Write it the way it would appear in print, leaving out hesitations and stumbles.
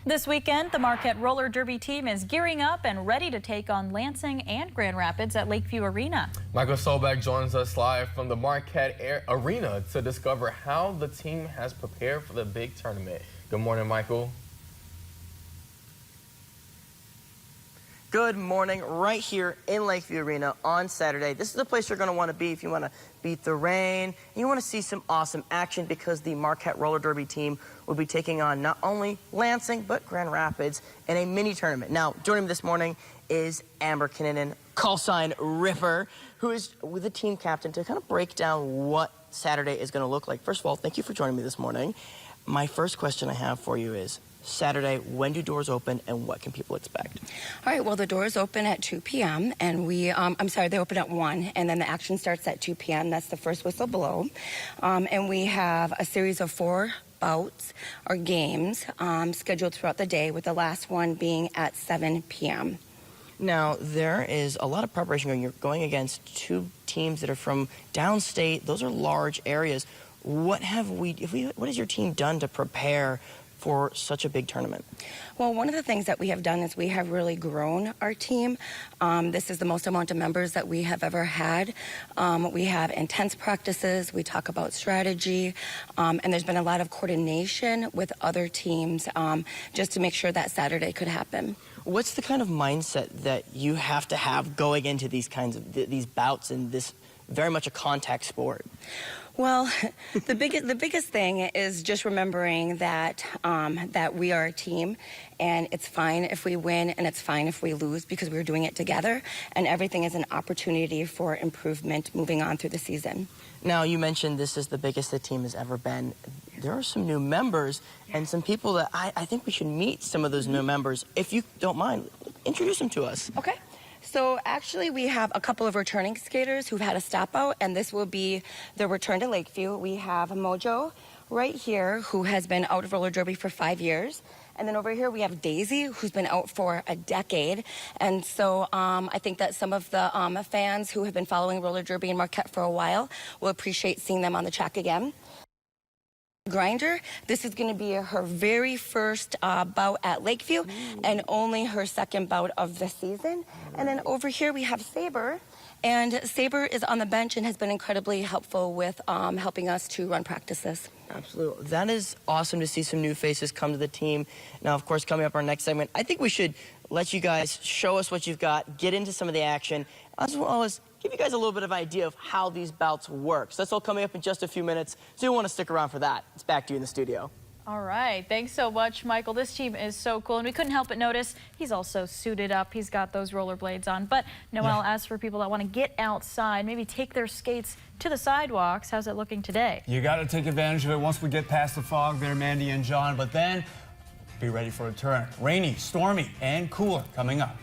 This weekend, the Marquette Roller Derby team is gearing up and ready to take on Lansing and Grand Rapids at Lakeview Arena. Michael Solbeck joins us live from the Marquette Arena to discover how the team has prepared for the big tournament. Good morning, Michael. Good morning, right here in Lakeview Arena on Saturday. This is the place you're going to want to be if you want to beat the rain and you want to see some awesome action, because the Marquette Roller Derby team will be taking on not only Lansing but Grand Rapids in a mini tournament. Now, joining me this morning is Amber Kinnanen, call sign Ripper, who is with the team captain to kind of break down what Saturday is going to look like. First of all, thank you for joining me this morning. My first question I have for you is, Saturday, when do doors open and what can people expect? All right, well, the doors open at 2 p.m. and they open at 1, and then the action starts at 2 p.m. That's the first whistle blow. And we have a series of 4 bouts or games scheduled throughout the day, with the last one being at 7 p.m. Now, there is a lot of preparation going. You're going against 2 teams that are from downstate. Those are large areas. What has your team done to prepare for such a big tournament? Well, one of the things that we have done is we have really grown our team. This is the most amount of members that we have ever had. We have intense practices, we talk about strategy, and there's been a lot of coordination with other teams just to make sure that Saturday could happen. What's the kind of mindset that you have to have going into these kinds of these bouts in this very much a contact sport? Well, the biggest thing is just remembering that that we are a team, and it's fine if we win and it's fine if we lose, because we're doing it together, and everything is an opportunity for improvement moving on through the season. Now, you mentioned this is the biggest the team has ever been. There are some new members and some people that I think we should meet some of those new members. If you don't mind, introduce them to us. Okay. So actually we have a couple of returning skaters who've had a stop out, and this will be the return to Lakeview. We have Mojo right here, who has been out of roller derby for 5 years. And then over here we have Daisy, who's been out for a decade. And so I think that some of the fans who have been following roller derby in Marquette for a while will appreciate seeing them on the track again. Grinder, this is going to be her very first bout at Lakeview, and only her second bout of the season. And then over here we have Saber, and Saber is on the bench and has been incredibly helpful with helping us to run practices. Absolutely. That is awesome to see some new faces come to the team. Now, of course, coming up our next segment, I think we should let you guys show us what you've got, get into some of the action, as well as give you guys a little bit of idea of how these bouts work. So that's all coming up in just a few minutes, so you'll want to stick around for that. It's back to you in the studio. All right. Thanks so much, Michael. This team is so cool, and we couldn't help but notice he's also suited up. He's got those rollerblades on. But Noel, as for people that want to get outside, maybe take their skates to the sidewalks, how's it looking today? You got to take advantage of it once we get past the fog there, Mandy and John. But then be ready for a turn. Rainy, stormy, and cooler coming up.